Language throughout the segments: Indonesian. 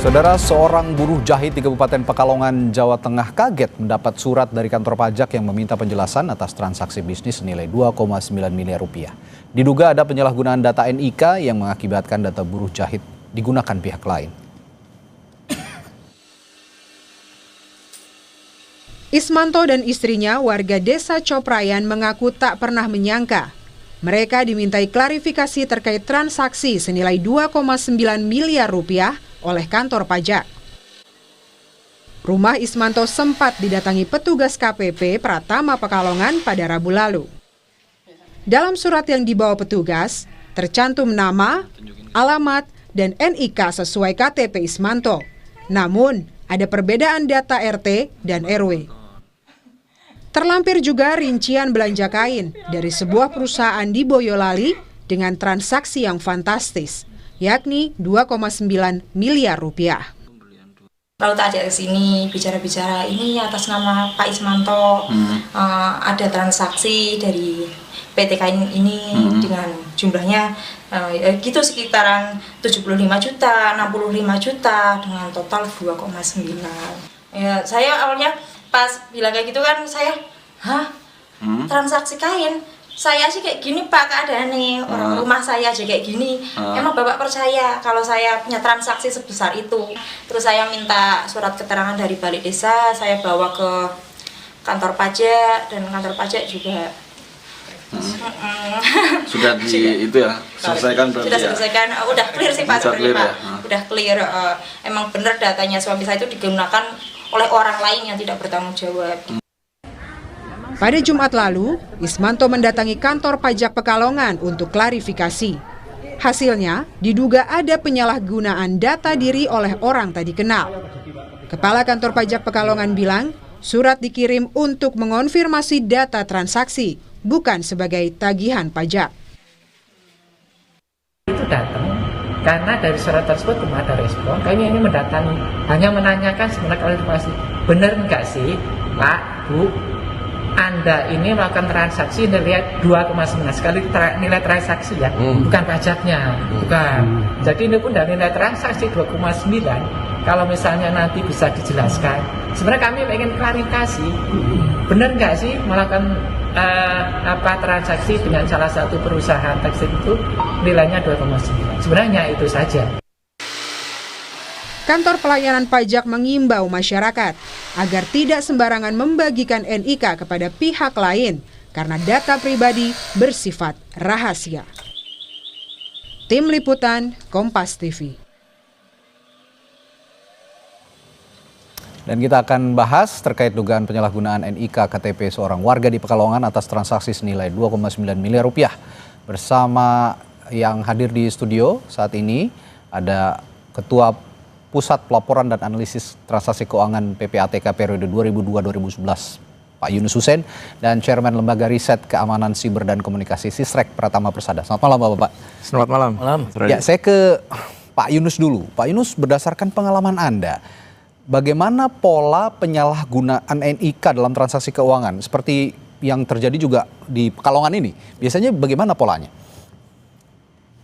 Saudara, seorang buruh jahit di Kabupaten Pekalongan, Jawa Tengah kaget mendapat surat dari kantor pajak yang meminta penjelasan atas transaksi bisnis senilai 2,9 miliar rupiah. Diduga ada penyalahgunaan data NIK yang mengakibatkan data buruh jahit digunakan pihak lain. Ismanto dan istrinya, warga desa Coprayan, mengaku tak pernah menyangka mereka dimintai klarifikasi terkait transaksi senilai 2,9 miliar rupiah oleh kantor pajak. Rumah Ismanto sempat didatangi petugas KPP Pratama Pekalongan pada Rabu lalu. Dalam surat yang dibawa petugas, tercantum nama, alamat, dan NIK sesuai KTP Ismanto. Namun, ada perbedaan data RT dan RW. Terlampir juga rincian belanja kain dari sebuah perusahaan di Boyolali dengan transaksi yang fantastis, yakni 2,9 miliar rupiah. Lalu tadi ke sini bicara-bicara ini atas nama Pak Ismanto, ada transaksi dari PT Kain ini dengan jumlahnya gitu sekitaran 75 juta, 65 juta dengan total 2,9. Ya, saya awalnya pas bilang kayak gitu kan saya, transaksi kain? Saya sih kayak gini Pak keadaannya, orang rumah saya aja kayak gini. Emang Bapak percaya kalau saya punya transaksi sebesar itu? Terus saya minta surat keterangan dari Balik Desa, saya bawa ke kantor pajak, dan kantor pajak juga sudah itu ya, selesaikan berarti. Sudah selesaikan, udah clear sih Pak sebenarnya Pak. Ya? Udah clear, emang benar datanya suami saya itu digunakan oleh orang lain yang tidak bertanggung jawab. Pada Jumat lalu, Ismanto mendatangi kantor pajak Pekalongan untuk klarifikasi. Hasilnya, diduga ada penyalahgunaan data diri oleh orang tak dikenal. Kepala kantor pajak Pekalongan bilang, surat dikirim untuk mengonfirmasi data transaksi, bukan sebagai tagihan pajak. Itu datang karena dari surat tersebut belum ada respon. Kami ini mendatangi, hanya menanyakan sebenarnya klarifikasi. Benar enggak sih, Pak, Bu, Anda ini melakukan transaksi nilai 2,9 sekali nilai transaksi ya, bukan pajaknya, bukan. Jadi ini pun dari nilai transaksi 2,9. Kalau misalnya nanti bisa dijelaskan, sebenarnya kami ingin klarifikasi, benar nggak sih melakukan transaksi dengan salah satu perusahaan tekstil itu nilainya 2,9. Sebenarnya itu saja. Kantor Pelayanan Pajak mengimbau masyarakat agar tidak sembarangan membagikan NIK kepada pihak lain karena data pribadi bersifat rahasia. Tim Liputan Kompas TV. Dan kita akan bahas terkait dugaan penyalahgunaan NIK KTP seorang warga di Pekalongan atas transaksi senilai 2,9 miliar rupiah. Bersama yang hadir di studio saat ini ada Ketua Pusat Pelaporan dan Analisis Transaksi Keuangan PPATK periode 2002-2011 Pak Yunus Hussein dan Chairman Lembaga Riset Keamanan Siber dan Komunikasi Sisrek Pratama Persada. Selamat malam Bapak. Selamat malam. Ya, saya ke Pak Yunus dulu. Pak Yunus, berdasarkan pengalaman Anda, bagaimana pola penyalahgunaan NIK dalam transaksi keuangan seperti yang terjadi juga di Pekalongan ini? Biasanya bagaimana polanya?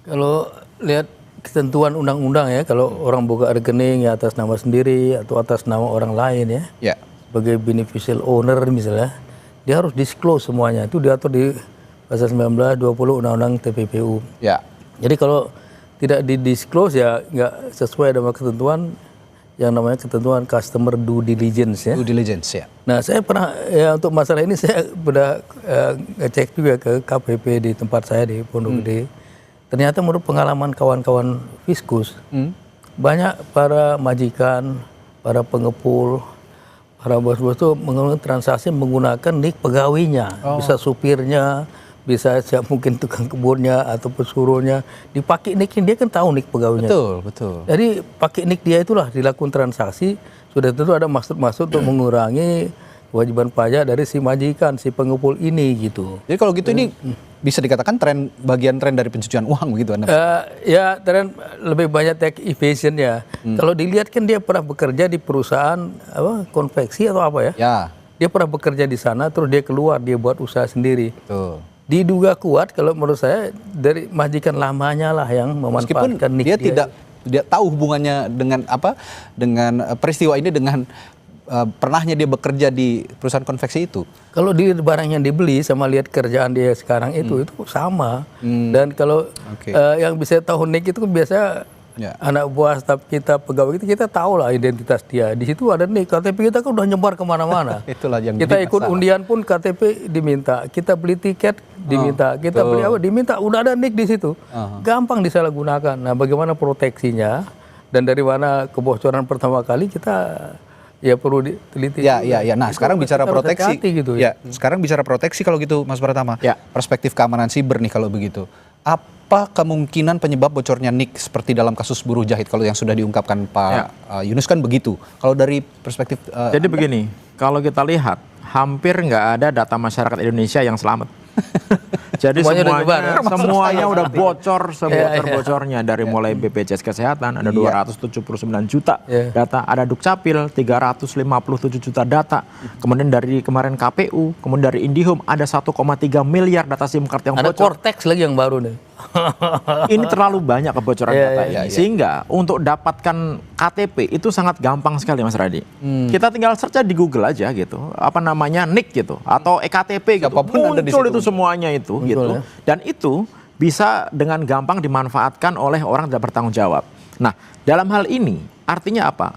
Kalau lihat ketentuan undang-undang ya, kalau orang buka rekening ya atas nama sendiri atau atas nama orang lain ya, sebagai beneficial owner misalnya, dia harus disclose semuanya. Itu diatur di pasal 19, 20 Undang-Undang TPPU. Ya. Jadi kalau tidak di-disclose ya nggak sesuai dengan ketentuan yang namanya ketentuan customer due diligence ya. Due diligence ya. Nah, saya pernah ya untuk masalah ini saya pernah ngecek juga ke KPP di tempat saya di Pondok Gede. Ternyata menurut pengalaman kawan-kawan Fiskus, banyak para majikan, para pengepul, para bos-bos itu menggunakan transaksi menggunakan nik pegawainya, bisa supirnya, bisa mungkin tukang kebunnya atau pesuruhnya, dipakai niknya, dia kan tahu nik pegawainya. Betul. Jadi pakai nik dia itulah dilakukan transaksi, sudah tentu ada maksud-maksud untuk mengurangi kewajiban pajak dari si majikan, si pengepul ini gitu. Jadi kalau gitu ini bisa dikatakan bagian tren dari pencucian uang begitu Anda? Ya tren lebih banyak tax evasion ya. Kalau dilihat kan dia pernah bekerja di perusahaan konveksi atau apa ya? Ya. Dia pernah bekerja di sana, terus dia keluar, dia buat usaha sendiri. Betul. Diduga kuat kalau menurut saya dari majikan lamanya lah yang memanfaatkan meskipun dia tidak Dia tahu hubungannya dengan apa? Dengan peristiwa ini dengan pernahnya dia bekerja di perusahaan konveksi itu. Kalau di barang yang dibeli sama lihat kerjaan dia sekarang itu sama. Dan kalau yang bisa tahu Nick itu kan biasa anak buah staf kita, pegawai kita tahu lah identitas dia. Di situ ada Nick, KTP kita kan udah nyebar kemana-mana. Itulah yang kita ikut undian pun KTP diminta, kita beli tiket diminta, kita beli apa diminta, udah ada Nick di situ. Gampang disalahgunakan. Nah, bagaimana proteksinya dan dari mana kebocoran pertama kali kita ya perlu diteliti. Ya. Nah, sekarang bicara proteksi gitu ya. Sekarang bicara proteksi kalau gitu Mas Pratama. Perspektif keamanan siber nih kalau begitu. Apa kemungkinan penyebab bocornya NIK seperti dalam kasus buruh jahit kalau yang sudah diungkapkan Pak Yunus kan begitu. Kalau dari perspektif jadi begini, kalau kita lihat hampir nggak ada data masyarakat Indonesia yang selamat. Jadi semuanya udah bocor sebocor-bocornya dari mulai BPJS Kesehatan ada 279 juta data, ada Dukcapil 357 juta data, kemudian dari kemarin KPU, kemudian dari Indihome ada 1,3 miliar data SIM card yang bocor. Ada Cortex lagi yang baru nih. Ini terlalu banyak kebocoran data ini, sehingga untuk dapatkan KTP itu sangat gampang sekali Mas Radi. Kita tinggal search di Google aja gitu, apa namanya NIK gitu atau EKTP gitu, muncul itu semuanya itu gitu. Dan itu bisa dengan gampang dimanfaatkan oleh orang yang tidak bertanggung jawab. Nah, dalam hal ini artinya apa?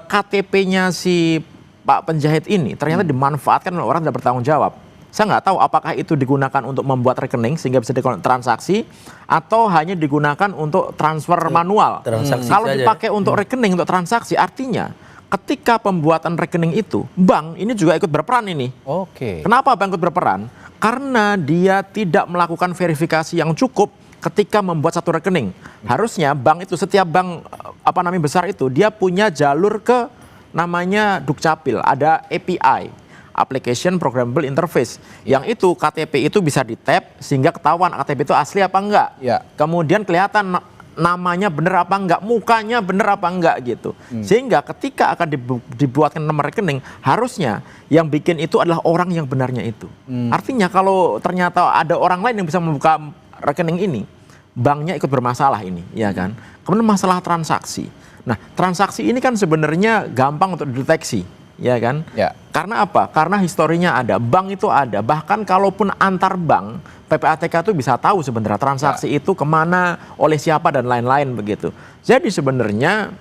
KTP-nya si Pak penjahit ini ternyata dimanfaatkan oleh orang yang tidak bertanggung jawab. Saya nggak tahu apakah itu digunakan untuk membuat rekening sehingga bisa ditransaksi atau hanya digunakan untuk transfer manual. Kalau dipakai untuk rekening, untuk transaksi, artinya ketika pembuatan rekening itu, bank ini juga ikut berperan ini. Kenapa bank ikut berperan? Karena dia tidak melakukan verifikasi yang cukup ketika membuat satu rekening. Harusnya bank itu, setiap bank besar itu, dia punya jalur ke namanya Dukcapil, ada API. Application Programmable Interface, yang itu KTP itu bisa di-tap sehingga ketahuan KTP itu asli apa enggak. Kemudian kelihatan namanya bener apa enggak, mukanya bener apa enggak gitu. Sehingga ketika akan dibuatkan nomor rekening, harusnya yang bikin itu adalah orang yang benarnya itu. Artinya kalau ternyata ada orang lain yang bisa membuka rekening ini, banknya ikut bermasalah ini, ya kan? Kemudian masalah transaksi. Nah, transaksi ini kan sebenarnya gampang untuk dideteksi. Ya kan? Karena apa? Karena historinya ada, bank itu ada. Bahkan kalaupun antar bank, PPATK itu bisa tahu sebenarnya transaksi itu kemana, oleh siapa dan lain-lain begitu. Jadi sebenarnya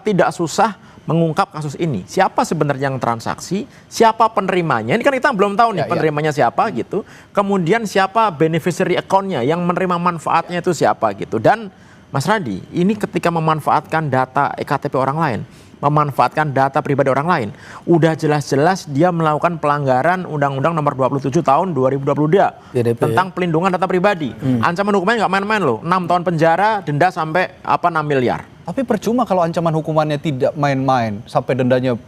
tidak susah mengungkap kasus ini. Siapa sebenarnya yang transaksi, siapa penerimanya. Ini kan kita belum tahu nih penerimanya siapa gitu. Kemudian siapa beneficiary account-nya, yang menerima manfaatnya itu siapa gitu. Dan Mas Radi, ini ketika memanfaatkan data EKTP orang lain, memanfaatkan data pribadi orang lain, udah jelas-jelas dia melakukan pelanggaran Undang-Undang Nomor 27 Tahun 2022 tentang pelindungan data pribadi. Ancaman hukumannya nggak main-main loh, 6 tahun penjara, denda sampai 6 miliar. Tapi percuma kalau ancaman hukumannya tidak main-main sampai dendanya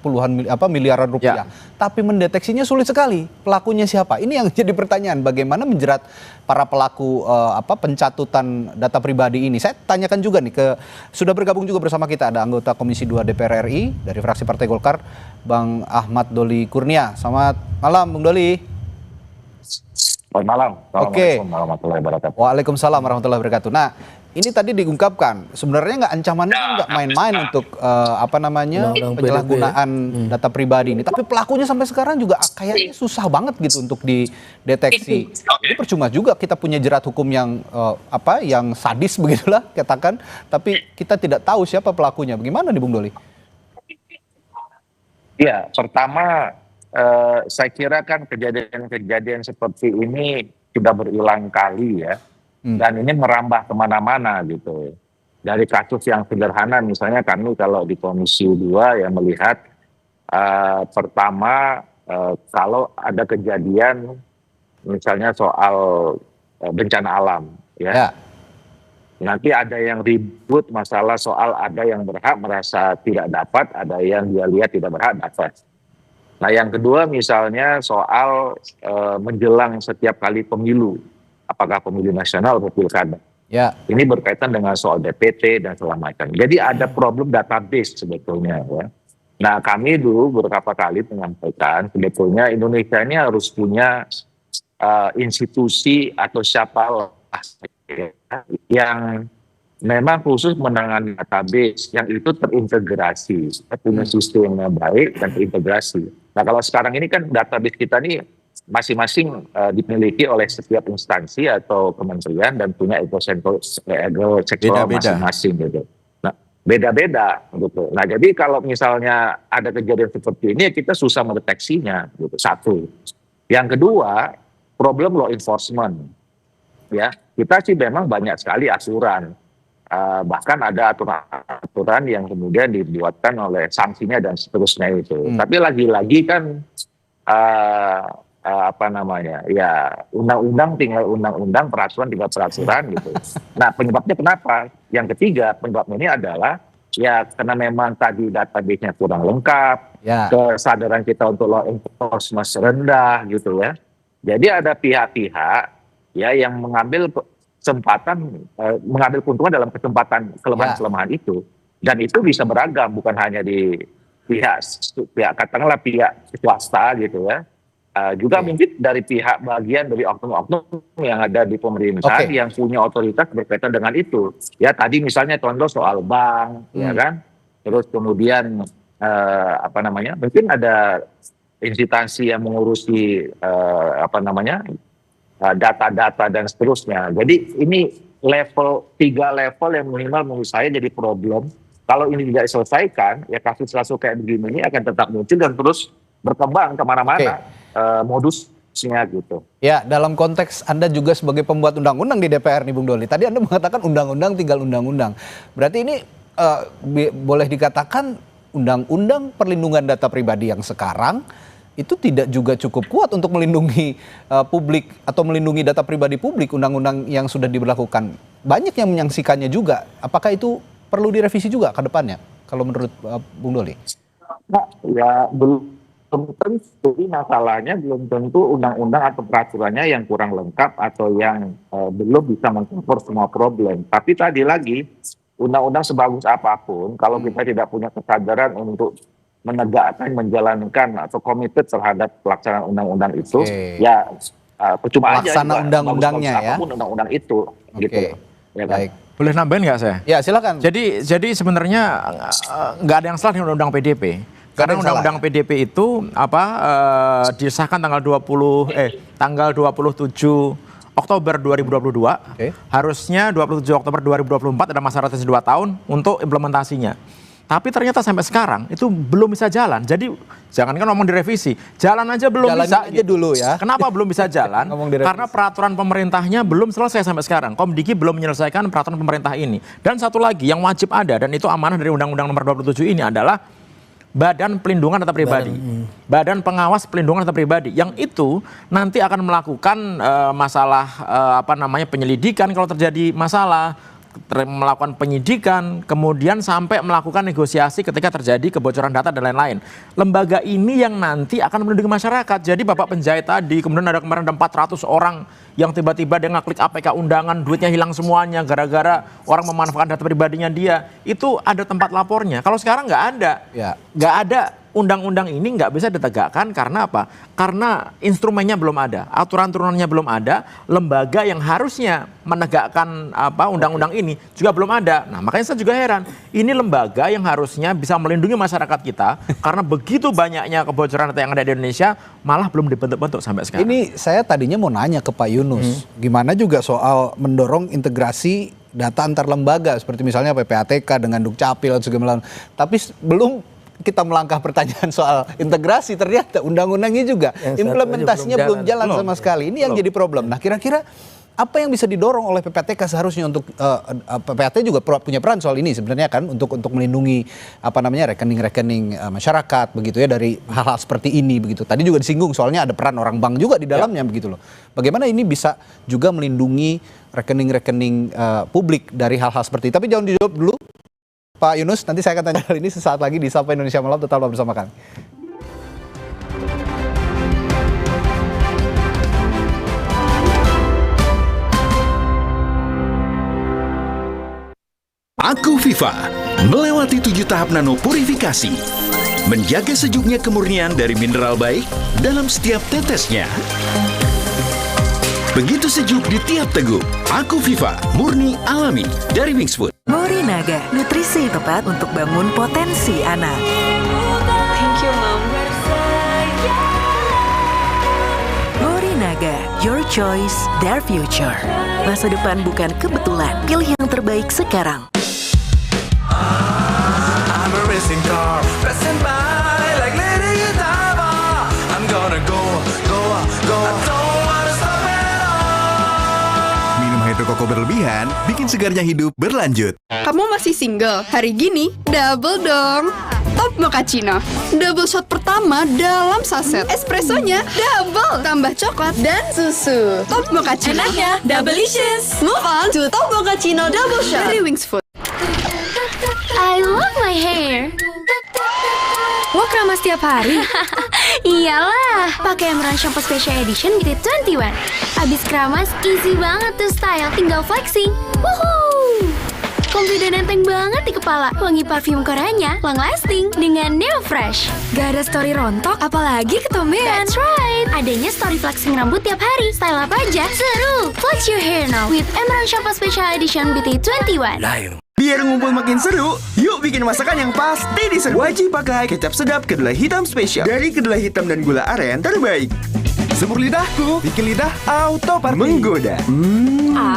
miliaran rupiah. Tapi mendeteksinya sulit sekali. Pelakunya siapa? Ini yang jadi pertanyaan. Bagaimana menjerat para pelaku pencatutan data pribadi ini? Saya tanyakan juga nih sudah bergabung juga bersama kita ada anggota Komisi 2 DPR RI dari fraksi Partai Golkar, Bang Ahmad Doli Kurnia. Selamat malam, Bung Doli. Selamat malam. Assalamualaikum warahmatullahi wabarakatuh. Waalaikumsalam warahmatullahi wabarakatuh. Nah, ini tadi diungkapkan sebenarnya ancamannya nggak main-main untuk penyalahgunaan data pribadi ini, tapi pelakunya sampai sekarang juga kayaknya susah banget gitu untuk dideteksi. Jadi percuma juga kita punya jerat hukum yang yang sadis begitulah katakan, tapi kita tidak tahu siapa pelakunya. Bagaimana nih Bung Doli? Ya, pertama saya kira kan kejadian-kejadian seperti ini sudah berulang kali ya. Dan ini merambah kemana-mana gitu. Dari kasus yang sederhana misalnya kami kalau di Komisi 2 ya melihat pertama kalau ada kejadian misalnya soal bencana alam ya. Nanti ada yang ribut masalah soal ada yang berhak merasa tidak dapat, ada yang dia lihat tidak berhak dapat. Nah yang kedua misalnya soal menjelang setiap kali pemilu. Apakah pemilu nasional atau pilkada. Ini berkaitan dengan soal DPT dan segala macam. Jadi ada problem database sebetulnya. Ya. Nah kami dulu beberapa kali menyampaikan sebetulnya Indonesia ini harus punya institusi atau siapa yang memang khusus menangani database yang itu terintegrasi, punya sistem yang baik dan terintegrasi. Nah kalau sekarang ini kan database kita nih masing-masing dimiliki oleh setiap instansi atau kementerian dan punya ego sektoral masing-masing gitu. Nah beda-beda gitu. Nah jadi kalau misalnya ada kejadian seperti ini kita susah mendeteksinya gitu. Satu. Yang kedua, problem law enforcement. Ya, kita sih memang banyak sekali aturan. Bahkan ada aturan yang kemudian dibuatkan oleh sanksinya dan seterusnya itu. Tapi lagi-lagi kan ya undang-undang tinggal undang-undang, peraturan tinggal peraturan gitu. Nah penyebabnya kenapa? Yang ketiga penyebabnya ini adalah ya karena memang tadi database-nya kurang lengkap, kesadaran kita untuk law enforcement rendah gitu ya. Jadi ada pihak-pihak ya yang mengambil kesempatan, mengambil keuntungan dalam kesempatan kelemahan-kelemahan itu, dan itu bisa beragam, bukan hanya di pihak katakanlah pihak swasta gitu ya, juga mungkin dari pihak bagian dari oknum-oknum yang ada di pemerintah yang punya otoritas berkaitan dengan itu. Ya tadi misalnya contoh soal bank, ya kan, terus kemudian mungkin ada instansi yang mengurusi data-data dan seterusnya. Jadi ini 3 level yang minimal menurut saya jadi problem. Kalau ini tidak diselesaikan, ya kasus-kasus kayak begini ini akan tetap muncul dan terus berkembang kemana-mana modusnya gitu. Ya, dalam konteks Anda juga sebagai pembuat undang-undang di DPR nih Bung Doli. Tadi Anda mengatakan undang-undang tinggal undang-undang. Berarti ini boleh dikatakan undang-undang perlindungan data pribadi yang sekarang itu tidak juga cukup kuat untuk melindungi publik atau melindungi data pribadi publik. Undang-undang yang sudah diberlakukan banyak yang menyaksikannya juga. Apakah itu perlu direvisi juga ke depannya kalau menurut Bung Doli? Nah, ya belum tentu, masalahnya belum tentu undang-undang atau peraturannya yang kurang lengkap atau yang belum bisa mengcover semua problem. Tapi tadi lagi undang-undang sebagus apapun kalau kita tidak punya kesadaran untuk menegakkan, menjalankan atau komited terhadap pelaksanaan undang-undang itu, ya percuma aja. Laksana undang-undangnya ya. Apapun undang-undang itu, gitu. Ya, baik. Boleh nambahin nggak saya? Ya silakan. Jadi sebenarnya nggak ada yang salah dengan undang-undang PDP. Karena undang-undang PDP itu disahkan tanggal 27 Oktober 2022. Harusnya 27 Oktober 2024 ada masa rotasi 2 tahun untuk implementasinya. Tapi ternyata sampai sekarang itu belum bisa jalan. Jadi jangankan ngomong direvisi, jalan aja belum bisa. Aja dulu ya. Kenapa belum bisa jalan? Karena peraturan pemerintahnya belum selesai sampai sekarang. Komdiki belum menyelesaikan peraturan pemerintah ini. Dan satu lagi yang wajib ada, dan itu amanah dari Undang-Undang Nomor 27 ini adalah Badan Pelindungan Data Pribadi, Badan Pengawas Pelindungan Data Pribadi, yang itu nanti akan melakukan masalah penyelidikan kalau terjadi masalah, melakukan penyidikan, kemudian sampai melakukan negosiasi ketika terjadi kebocoran data dan lain-lain. Lembaga ini yang nanti akan melindungi masyarakat. Jadi Bapak penjahit tadi, kemudian ada kemarin ada 400 orang yang tiba-tiba dia ngeklik APK undangan, duitnya hilang semuanya gara-gara orang memanfaatkan data pribadinya dia. Itu ada tempat lapornya. Kalau sekarang nggak ada, nggak ada. Undang-undang ini nggak bisa ditegakkan karena apa? Karena instrumennya belum ada, aturan turunannya belum ada, lembaga yang harusnya menegakkan undang-undang ini juga belum ada. Nah makanya saya juga heran, ini lembaga yang harusnya bisa melindungi masyarakat kita karena begitu banyaknya kebocoran data yang ada di Indonesia malah belum dibentuk-bentuk sampai sekarang. Ini saya tadinya mau nanya ke Pak Yunus, gimana juga soal mendorong integrasi data antar lembaga seperti misalnya PPATK dengan Dukcapil dan segala macam. Tapi belum kita melangkah pertanyaan soal integrasi, ternyata undang-undangnya juga implementasinya belum jalan sama sekali. Ini yang jadi problem. Nah kira-kira apa yang bisa didorong oleh PPATK seharusnya untuk PPATK juga punya peran soal ini sebenarnya kan untuk melindungi rekening-rekening masyarakat begitu ya dari hal-hal seperti ini begitu. Tadi juga disinggung soalnya ada peran orang bank juga di dalamnya begitu loh. Bagaimana ini bisa juga melindungi rekening-rekening publik dari hal-hal seperti itu. Tapi jangan dijawab dulu Pak Yunus, nanti saya akan tanya hal ini sesaat lagi di Sapa Indonesia Malam. Tetaplah bersama kami. Aku Viva melewati 7 tahap nano purifikasi, menjaga sejuknya kemurnian dari mineral baik dalam setiap tetesnya. Begitu sejuk di tiap teguk. Aku Viva, murni alami dari Wings Food. Morinaga, nutrisi tepat untuk bangun potensi anak. Thank you, Mom. Morinaga, your choice, their future. Masa depan bukan kebetulan, pilih yang terbaik sekarang. I'm a racing car, passing by like Lady Godiva. I'm gonna go. I don't wanna stop at all. Minum Hydro Koko berlebihan bikin segarnya hidup berlanjut. Kamu masih single? Hari gini double dong. Top Mochaccino, double shot pertama dalam saset. Espressonya double, tambah coklat dan susu. Top Mochaccino, Enaknya double-licious. Move on to Top Mochaccino double shot dari Wings Food. I love my hair. Lo keramas tiap hari? Iyalah, pakai Emerald Shampoo Special Edition BT21. Abis keramas, easy banget tuh style, tinggal flexing. Woohoo! Confident enteng banget di kepala. Wangi parfum Koreanya long lasting dengan Neo Fresh. Gak ada story rontok, apalagi ketombean. That's right. Adanya story flexing rambut tiap hari. Style apa aja? Seru. Flex your hair now with Emerald Shampoo Special Edition BT21. Biar ngumpul makin seru, yuk bikin masakan yang pasti diserbu. Wajib pakai kecap sedap kedelai hitam spesial dari kedelai hitam dan gula aren terbaik. Semur lidahku, bikin lidah auto party. Menggoda.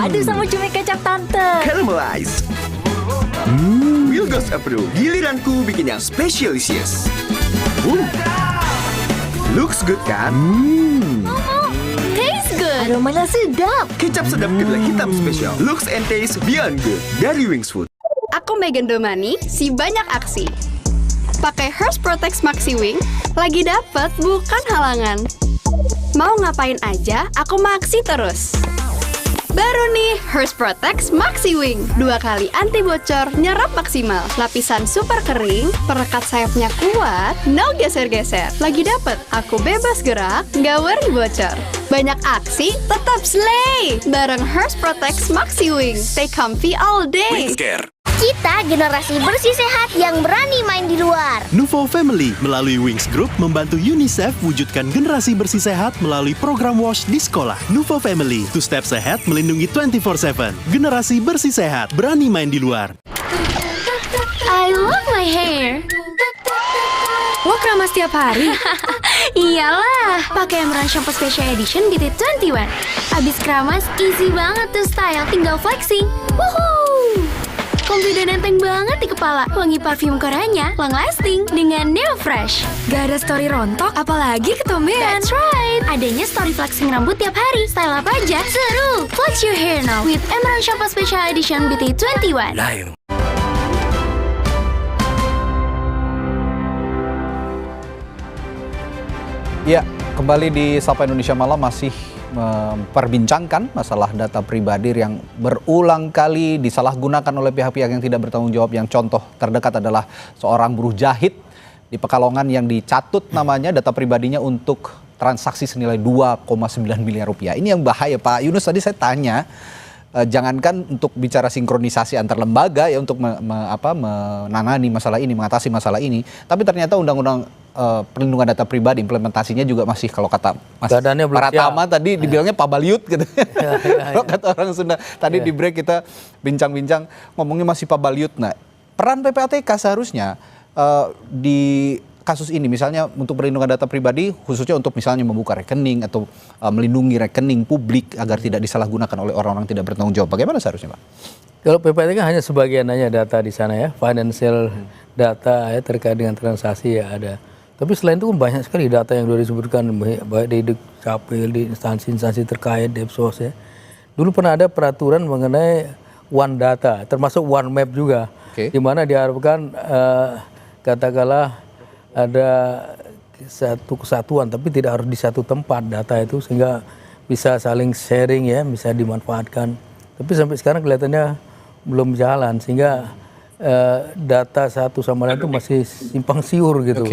Aduh sama cumi kecap tante. Caramelize. Wilgos approve. Giliranku bikin yang specialicious. Looks good kan? Taste good. Aromanya sedap. Kecap sedap kedelai hitam spesial. Looks and taste beyond good dari Wings Food. Aku Megan Domani, si banyak aksi. Pakai Hers Protect Maxi Wing, lagi dapet bukan halangan. Mau ngapain aja, aku maksi terus. Baru nih, Hers Protect Maxi Wing. 2 kali anti bocor, nyerap maksimal. Lapisan super kering, perekat sayapnya kuat, no geser-geser. Lagi dapet, aku bebas gerak, nggak worry bocor. Banyak aksi, tetap slay. Bareng Hers Protect Maxi Wing. Stay comfy all day. Kita generasi bersih sehat yang berani main di luar. Nuvo Family melalui Wings Group membantu UNICEF wujudkan generasi bersih sehat melalui program WASH di sekolah. Nuvo Family, 2 steps ahead melindungi 24/7. Generasi bersih sehat, berani main di luar. I love my hair. Lo keramas tiap hari? Iyalah, pakai Emerald Shampoo Special Edition BT21. Abis keramas, easy banget tuh style, tinggal flexing. Woohoo! Confident enteng banget di kepala. Wangi parfum Koreanya long lasting dengan Neo Fresh. Gak ada story rontok, apalagi ketombean. That's right. Adanya story flexing rambut tiap hari. Style apa aja? Seru. Flex your hair now with Emerald Shampoo Special Edition BT21. Ya, kembali di Sapa Indonesia Malam masih memperbincangkan masalah data pribadi yang berulang kali disalahgunakan oleh pihak-pihak yang tidak bertanggung jawab. Yang contoh terdekat adalah seorang buruh jahit di Pekalongan yang dicatut namanya data pribadinya untuk transaksi senilai 2,9 miliar rupiah. Ini yang bahaya Pak Yunus, tadi saya tanya jangankan untuk bicara sinkronisasi antar lembaga ya untuk menangani masalah ini, mengatasi masalah ini, tapi ternyata undang-undang perlindungan data pribadi implementasinya juga masih, kalau kata Mas Pratama tadi dibilangnya pabaliut gitu. Kalau kata orang Sunda tadi di break kita bincang-bincang ngomongnya masih pabaliut. Nah, peran PPATK seharusnya di kasus ini misalnya untuk perlindungan data pribadi khususnya untuk misalnya membuka rekening atau melindungi rekening publik agar tidak disalahgunakan oleh orang-orang tidak bertanggung jawab. Bagaimana seharusnya Pak? Kalau PPATK hanya sebagian aja data di sana ya, financial data ya terkait dengan transaksi ya ada. Tapi selain itu banyak sekali data yang sudah disebutkan baik di Dukcapil, di instansi-instansi terkait, Depsos ya. Dulu pernah ada peraturan mengenai One Data, termasuk One Map juga, di mana diharapkan katakanlah ada satu kesatuan, tapi tidak harus di satu tempat data itu sehingga bisa saling sharing ya, bisa dimanfaatkan. Tapi sampai sekarang kelihatannya belum jalan sehingga data satu sama lain itu masih simpang siur gitu.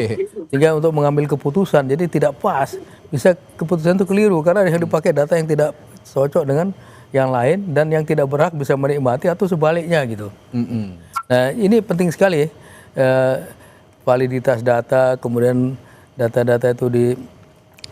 Sehingga untuk mengambil keputusan jadi tidak pas. Bisa keputusan itu keliru karena yang dipakai data yang tidak cocok dengan yang lain dan yang tidak berhak bisa menikmati atau sebaliknya gitu. Nah, ini penting sekali validitas data, kemudian data-data itu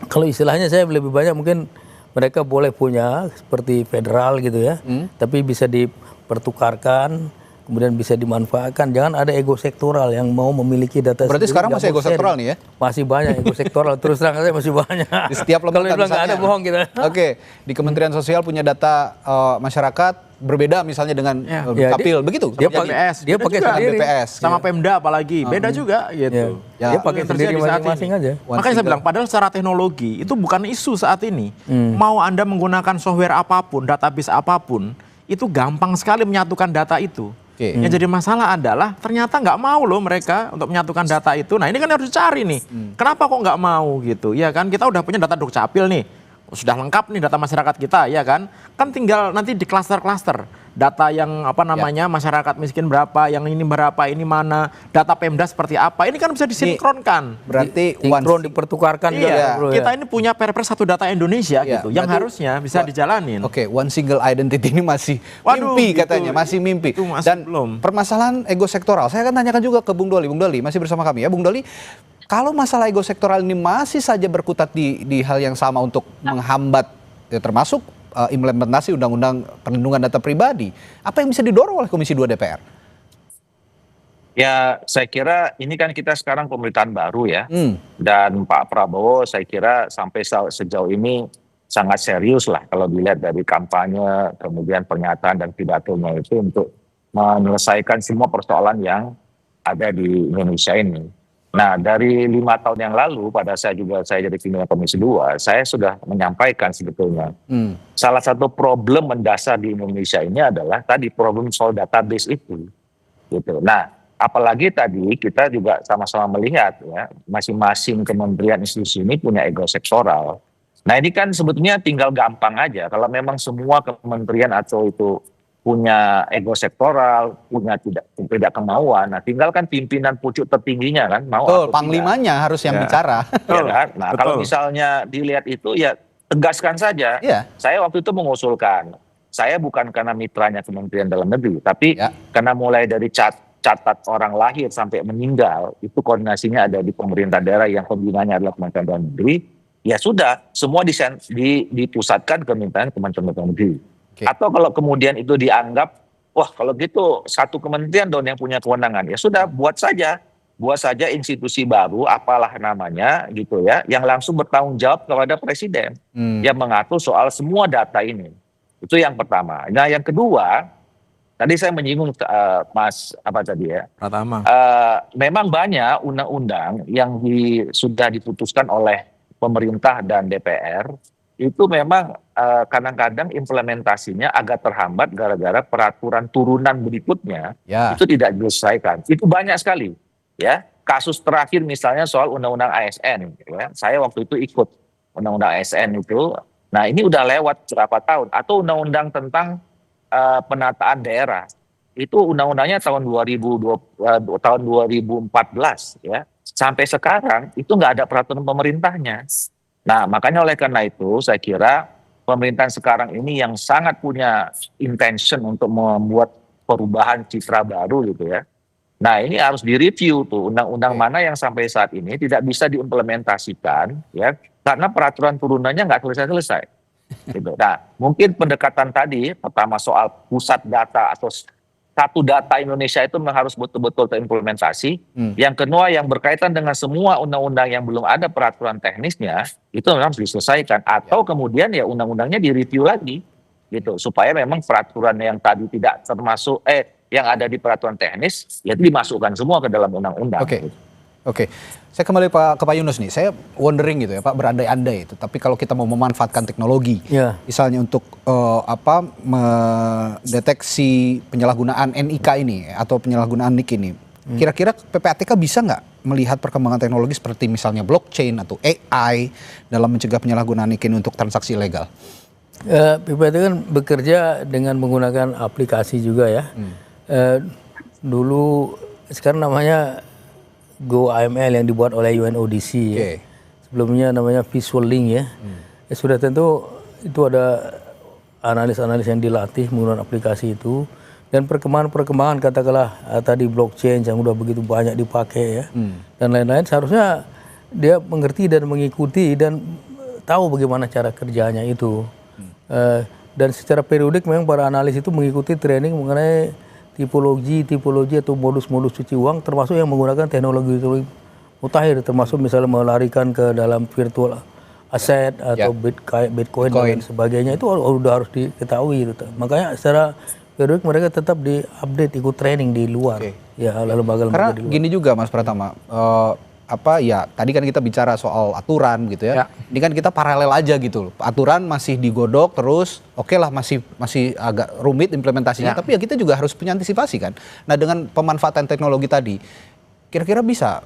kalau istilahnya saya lebih banyak mungkin mereka boleh punya seperti federal gitu ya, tapi bisa dipertukarkan, kemudian bisa dimanfaatkan. Jangan ada ego sektoral yang mau memiliki data. Berarti sendiri, sekarang masih ego sektoral nih ya? Masih banyak ego sektoral, terus terang saja masih banyak. Di setiap lembaga Kalau nggak ada bohong kita. Oke, di Kementerian Sosial punya data masyarakat berbeda misalnya dengan Dukcapil, begitu? Dia pakai sendiri. BPS, sama Pemda apalagi, beda juga gitu. Dia pakai sendiri masing-masing aja. Makanya saya bilang, padahal secara teknologi itu bukan isu saat ini. Mau Anda menggunakan software apapun, database apapun, itu gampang sekali menyatukan data itu. Yang jadi masalah adalah ternyata nggak mau loh mereka untuk menyatukan data itu. Nah ini kan harus dicari nih. Kenapa kok nggak mau gitu? Ya kan kita udah punya data Dukcapil nih. Sudah lengkap nih data masyarakat kita, ya kan? Kan tinggal nanti di klaster-klaster. Data yang masyarakat miskin berapa, yang ini berapa, ini mana, data Pemda seperti apa. Ini kan bisa disinkronkan. Berarti sinkron dipertukarkan. Iya, kita ini punya perpres satu data Indonesia gitu, yang harusnya bisa dijalanin. Oke, one single identity ini masih mimpi katanya, masih mimpi. Dan permasalahan ego sektoral, saya akan tanyakan juga ke Bung Doli. Bung Doli masih bersama kami ya, Bung Doli. Kalau masalah ego sektoral ini masih saja berkutat di hal yang sama untuk menghambat, ya, termasuk implementasi Undang-Undang Perlindungan Data Pribadi, apa yang bisa didorong oleh Komisi 2 DPR? Ya, saya kira ini kan kita sekarang pemerintahan baru ya, dan Pak Prabowo saya kira sampai sejauh ini sangat serius lah kalau dilihat dari kampanye, kemudian pernyataan dan pidatonya itu untuk menyelesaikan semua persoalan yang ada di Indonesia ini. Nah, dari 5 tahun yang lalu, pada saya jadi pimpinan Komisi 2, saya sudah menyampaikan sebetulnya. Salah satu problem mendasar di Indonesia ini adalah tadi problem soal database itu. Gitu. Nah, apalagi tadi kita juga sama-sama melihat ya, masing-masing kementerian institusi ini punya ego sektoral. Nah, ini kan sebetulnya tinggal gampang aja. Kalau memang semua kementerian atau itu punya ego sektoral, punya tidak kemauan. Nah, tinggal kan pimpinan pucuk tertingginya kan mau atau panglimanya tidak. harus yang bicara. Ya kan? Nah, kalau misalnya dilihat itu ya tegaskan saja. Saya waktu itu mengusulkan, saya bukan karena mitranya Kementerian Dalam Negeri, tapi karena mulai dari catat orang lahir sampai meninggal, itu koordinasinya ada di pemerintah daerah yang pembinanya adalah Kementerian Dalam Negeri. Ya sudah, semua dipusatkan ke Kementerian Dalam Negeri. Atau kalau kemudian itu dianggap, wah kalau gitu satu kementerian dong yang punya kewenangan, ya sudah buat saja institusi baru, apalah namanya gitu ya, yang langsung bertanggung jawab kepada presiden, yang mengatur soal semua data ini. Itu yang pertama. Nah yang kedua, tadi saya menyinggung Mas apa tadi ya? Pratama. Memang banyak undang-undang yang sudah diputuskan oleh pemerintah dan DPR, itu memang kadang-kadang implementasinya agak terhambat gara-gara peraturan turunan berikutnya itu tidak diselesaikan. Itu banyak sekali ya. Kasus terakhir misalnya soal undang-undang ASN ya. Saya waktu itu ikut undang-undang ASN itu. Nah, ini udah lewat berapa tahun, atau undang-undang tentang penataan daerah. Itu undang-undangnya tahun 2014 ya. Sampai sekarang itu nggak ada peraturan pemerintahnya. Nah, makanya oleh karena itu saya kira pemerintahan sekarang ini yang sangat punya intention untuk membuat perubahan citra baru gitu ya. Nah, ini harus direview tuh undang-undang mana yang sampai saat ini tidak bisa diimplementasikan ya, karena peraturan turunannya nggak selesai-selesai. Gitu. Nah, mungkin pendekatan tadi pertama soal pusat data atau satu data Indonesia itu memang harus betul-betul terimplementasi. Yang kedua yang berkaitan dengan semua undang-undang yang belum ada peraturan teknisnya, itu memang harus diselesaikan. Atau kemudian ya undang-undangnya direview lagi, gitu, supaya memang peraturan yang tadi tidak termasuk, yang ada di peraturan teknis, ya itu dimasukkan semua ke dalam undang-undang. Oke. Saya kembali ke Pak Yunus nih. Saya wondering gitu ya Pak, berandai-andai itu. Tapi kalau kita mau memanfaatkan teknologi, misalnya untuk mendeteksi penyalahgunaan NIK ini atau penyalahgunaan NIK ini, kira-kira PPATK bisa nggak melihat perkembangan teknologi seperti misalnya blockchain atau AI dalam mencegah penyalahgunaan NIK ini untuk transaksi ilegal? PPATK kan bekerja dengan menggunakan aplikasi juga ya. Dulu sekarang namanya GoAML yang dibuat oleh UNODC ya. Sebelumnya namanya Visual Link ya. Sudah tentu itu ada analis-analis yang dilatih menggunakan aplikasi itu, dan perkembangan katakanlah tadi blockchain yang udah begitu banyak dipakai ya, dan lain-lain, seharusnya dia mengerti dan mengikuti dan tahu bagaimana cara kerjanya itu. Dan secara periodik memang para analis itu mengikuti training mengenai tipologi atau modus-modus cuci uang, termasuk yang menggunakan teknologi mutakhir, termasuk misalnya melarikan ke dalam virtual aset atau Bitcoin dan sebagainya, itu udah harus diketahui gitu. Makanya secara periodik mereka tetap di-update, ikut training di luar. Ya, lembaga-lembaga Karena di luar. gini juga Mas Pratama, tadi kan kita bicara soal aturan gitu ya. Ini kan kita paralel aja gitu loh. Aturan masih digodok terus, oke lah masih agak rumit implementasinya, tapi ya kita juga harus punya antisipasi kan. Nah, dengan pemanfaatan teknologi tadi, kira-kira bisa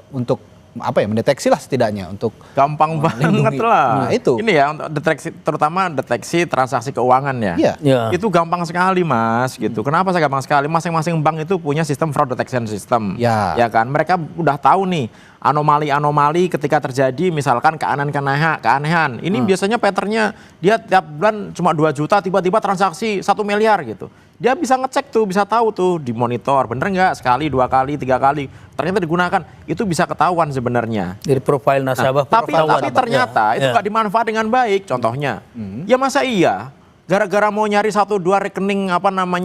untuk mendeteksi lah setidaknya untuk gampang banget lah. Nah, itu. Ini ya untuk deteksi, terutama deteksi transaksi keuangan ya. Itu gampang sekali Mas gitu. Kenapa saya gampang sekali? Masing-masing bank itu punya sistem fraud detection system. Ya kan? Mereka udah tahu nih anomali-anomali ketika terjadi misalkan keanehan. Ini biasanya patternnya dia tiap bulan cuma 2 juta, tiba-tiba transaksi 1 miliar gitu. Dia bisa ngecek tuh, bisa tahu tuh, dimonitor bener nggak, sekali, 2 kali, 3 kali, ternyata digunakan, itu bisa ketahuan sebenarnya. Dari profil nasabah. Tapi ternyata itu nggak dimanfaat dengan baik. Contohnya, ya masa iya, gara-gara mau nyari 1-2 rekening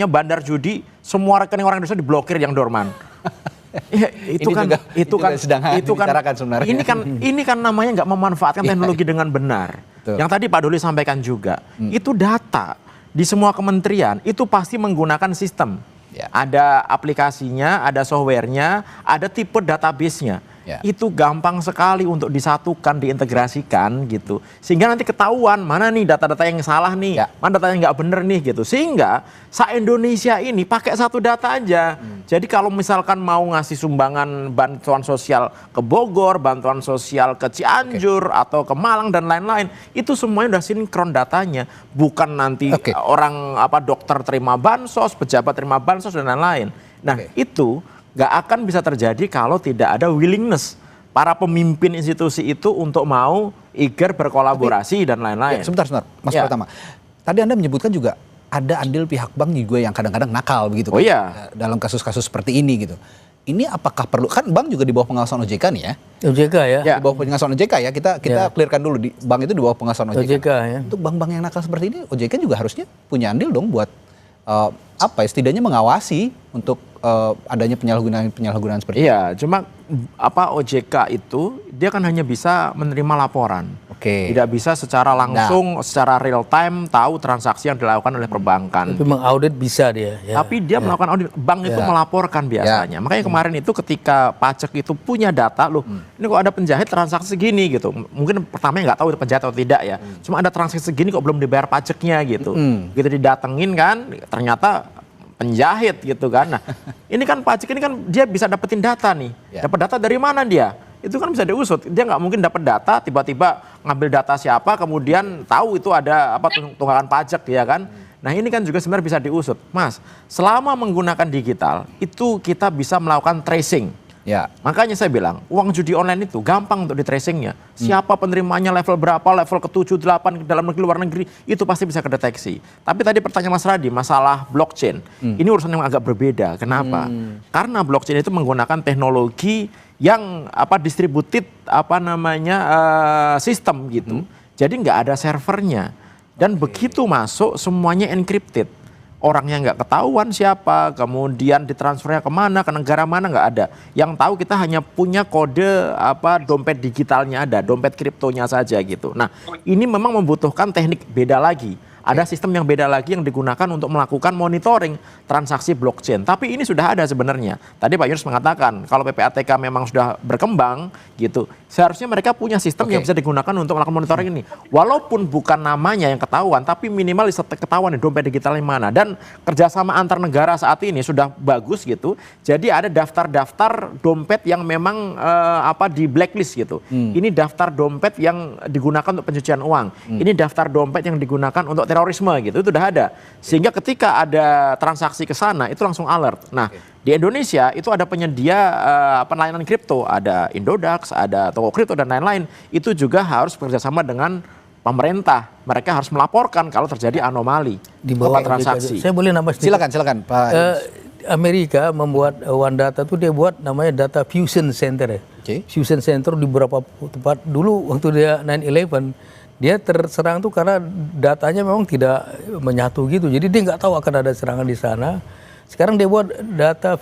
bandar judi, semua rekening orang Indonesia diblokir yang dorman. Ya, itu kan sebenarnya. Ini kan namanya nggak memanfaatkan teknologi dengan benar. Yang tadi Pak Doli sampaikan juga, itu data di semua kementerian itu pasti menggunakan sistem. Ada aplikasinya, ada softwarenya, ada tipe database-nya. Itu gampang sekali untuk disatukan, diintegrasikan gitu. Sehingga nanti ketahuan mana nih data-data yang salah nih, mana data yang nggak bener nih gitu. Sehingga se-Indonesia ini pakai satu data aja. Jadi kalau misalkan mau ngasih sumbangan bantuan sosial ke Bogor, bantuan sosial ke Cianjur atau ke Malang dan lain-lain, itu semuanya udah sinkron datanya. Bukan nanti orang dokter terima bansos, pejabat terima bansos dan lain-lain. Nah, itu nggak akan bisa terjadi kalau tidak ada willingness para pemimpin institusi itu untuk mau eager berkolaborasi dan lain-lain. Sebentar, Mas Pratama. Tadi Anda menyebutkan juga ada andil pihak bank juga yang kadang-kadang nakal begitu kan? Dalam kasus-kasus seperti ini gitu. Ini apakah perlu, kan bank juga di bawah pengawasan OJK nih ya? OJK ya? Di bawah pengawasan OJK ya, kita clearkan dulu, di bank itu di bawah pengawasan OJK. Untuk bank-bank yang nakal seperti ini, OJK juga harusnya punya andil dong buat setidaknya mengawasi untuk adanya penyalahgunaan seperti itu. Iya, cuma OJK itu dia kan hanya bisa menerima laporan. Tidak bisa secara langsung, secara real time tahu transaksi yang dilakukan oleh perbankan. Tapi mengaudit bisa dia. Tapi dia melakukan audit, bank itu melaporkan biasanya. Makanya kemarin itu ketika pajak itu punya data, loh ini kok ada penjahit transaksi segini gitu. Mungkin pertamanya nggak tahu itu penjahit atau tidak ya. Cuma ada transaksi segini kok belum dibayar pajaknya gitu. Gitu didatengin kan, ternyata penjahit gitu kan. Nah, ini kan pajak ini kan dia bisa dapetin data nih. Dapat data dari mana dia? Itu kan bisa diusut. Dia nggak mungkin dapat data tiba-tiba ngambil data siapa kemudian tahu itu ada tunggakan pajak ya kan. Nah, ini kan juga sebenarnya bisa diusut. Mas, selama menggunakan digital itu kita bisa melakukan tracing. Makanya saya bilang uang judi online itu gampang untuk di tracingnya. Siapa penerimanya, level berapa, level ke-7, 8 dalam negeri, luar negeri, itu pasti bisa kedeteksi. Tapi tadi pertanyaan Mas Radi masalah blockchain. Ini urusan yang agak berbeda. Kenapa? Karena blockchain itu menggunakan teknologi yang distributed sistem gitu. Jadi nggak ada servernya. Dan begitu masuk semuanya encrypted. Orangnya nggak ketahuan siapa, kemudian ditransfernya kemana, ke negara mana nggak ada. Yang tahu kita hanya punya kode dompet digitalnya ada, dompet kriptonya saja gitu. Nah, ini memang membutuhkan teknik beda lagi. Ada sistem yang beda lagi yang digunakan untuk melakukan monitoring transaksi blockchain. Tapi ini sudah ada sebenarnya. Tadi Pak Yunus mengatakan kalau PPATK memang sudah berkembang gitu, seharusnya mereka punya sistem yang bisa digunakan untuk melakukan monitoring ini. Walaupun bukan namanya yang ketahuan, tapi minimal ketahuan dompet digitalnya mana. Dan kerjasama antar negara saat ini sudah bagus gitu. Jadi ada daftar-daftar dompet yang memang di blacklist gitu. Ini daftar dompet yang digunakan untuk pencucian uang. Ini daftar dompet yang digunakan untuk terorisme gitu, itu udah ada. Sehingga ketika ada transaksi ke sana itu langsung alert. Nah, di Indonesia itu ada penyedia layanan kripto, ada Indodax, ada toko kripto dan lain-lain. Itu juga harus bekerjasama dengan pemerintah. Mereka harus melaporkan kalau terjadi anomali di bawah transaksi. Saya boleh nambah sedikit? Silakan Pak. Amerika membuat One Data itu dia buat namanya Data Fusion Center ya. fusion center di beberapa tempat. Dulu waktu dia 9/11 dia terserang tuh karena datanya memang tidak menyatu gitu. Jadi dia nggak tahu akan ada serangan di sana. Sekarang dia buat data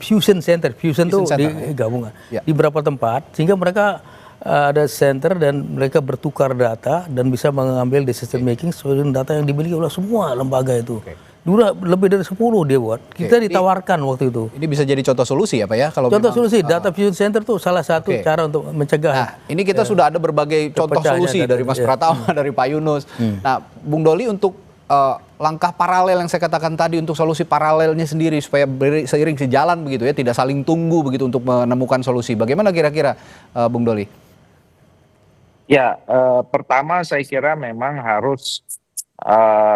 fusion center. Fusion tuh digabungkan di beberapa tempat sehingga mereka ada center dan mereka bertukar data dan bisa mengambil decision making sesuai dengan data yang dimiliki oleh semua lembaga itu. Dulu lebih dari 10 dia buat. Kita ditawarkan waktu itu. Ini bisa jadi contoh solusi ya Pak ya? Kalau contoh solusi, data fusion center tuh salah satu cara untuk mencegah. Nah, ini kita sudah ada berbagai contoh solusi dari Mas Pratama, dari Pak Yunus. Nah, Bung Doli untuk langkah paralel yang saya katakan tadi untuk solusi paralelnya sendiri supaya seiring sejalan begitu ya, tidak saling tunggu begitu untuk menemukan solusi. Bagaimana kira-kira Bung Doli? Ya, pertama saya kira memang harus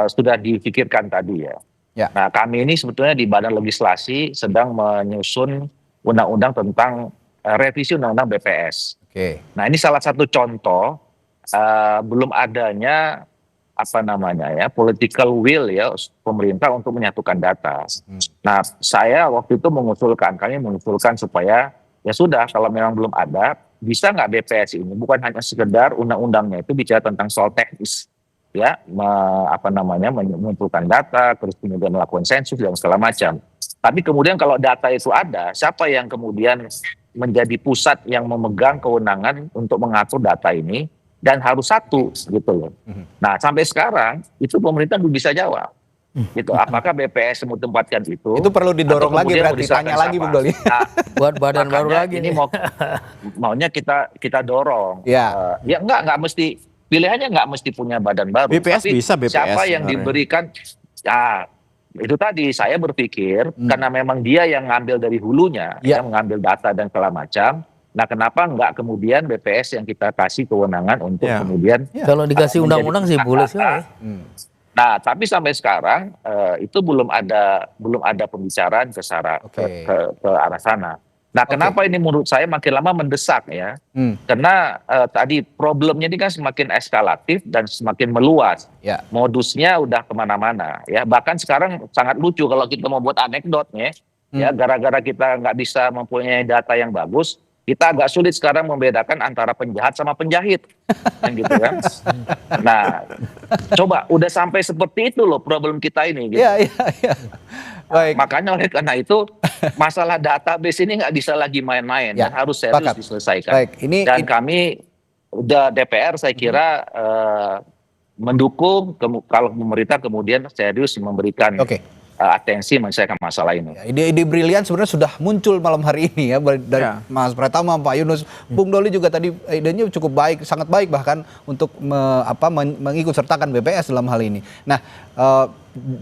sudah difikirkan tadi ya. Nah, kami ini sebetulnya di Badan Legislasi sedang menyusun undang-undang tentang revisi undang-undang BPS. Nah, ini salah satu contoh belum adanya political will ya pemerintah untuk menyatukan data. Nah, kami mengusulkan supaya ya sudah kalau memang belum ada, bisa nggak BPS ini bukan hanya sekedar undang-undangnya itu bicara tentang soal teknis ya, mengumpulkan data, terus kemudian melakukan sensus dan segala macam. Tapi kemudian kalau data itu ada, siapa yang kemudian menjadi pusat yang memegang kewenangan untuk mengatur data ini? Dan harus satu gitu loh. Nah, sampai sekarang itu pemerintah belum bisa jawab. Gitu. Apakah BPS tempatkan itu? Itu perlu didorong lagi berarti, tanya lagi Bung Doli. Nah, buat badan baru lagi ini maunya kita dorong. Ya enggak mesti pilihannya nggak mesti punya badan baru. BPS tapi bisa BPS. Siapa yang diberikan itu tadi saya berpikir karena memang dia yang ngambil dari hulunya, yang mengambil data dan segala macam. Nah, kenapa nggak kemudian BPS yang kita kasih kewenangan untuk kemudian kalau dikasih undang-undang sih boleh sih. Nah, tapi sampai sekarang itu belum ada pembicaraan ke arah sana. Nah, kenapa ini menurut saya makin lama mendesak ya? Karena tadi problemnya ini kan semakin eskalatif dan semakin meluas. Modusnya udah kemana-mana ya. Bahkan sekarang sangat lucu kalau kita mau buat anekdotnya ya, gara-gara kita nggak bisa mempunyai data yang bagus. Kita agak sulit sekarang membedakan antara penjahat sama penjahit, gitu kan? Nah, coba udah sampai seperti itu loh problem kita ini. Gitu. Baik. Makanya oleh karena itu masalah database ini nggak bisa lagi main-main dan harus serius diselesaikan. Baik. Dan kami udah DPR saya kira mendukung kalau pemerintah kemudian serius memberikan atensi menyelesaikan masalah ini. Ide-ide brilian sebenarnya sudah muncul malam hari ini ya dari Mas Pratama, Pak Yunus, Bung Doli juga tadi idenya cukup baik, sangat baik bahkan untuk mengikut sertakan BPS dalam hal ini. Nah,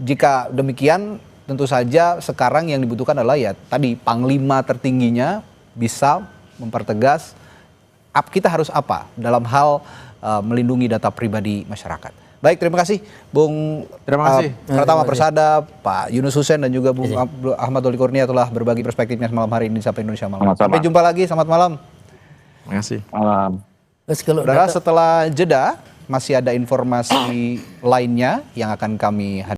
jika demikian tentu saja sekarang yang dibutuhkan adalah ya tadi panglima tertingginya bisa mempertegas kita harus apa dalam hal melindungi data pribadi masyarakat. Baik, terima kasih Bung Pratama Persada, Pak Yunus Hussein dan juga Bung Ahmad Doli Kurnia telah berbagi perspektifnya malam hari ini di Sapa Indonesia Malam. Sampai jumpa lagi, selamat malam. Terima kasih. Malam. Saudara, setelah jeda masih ada informasi lainnya yang akan kami hadirkan.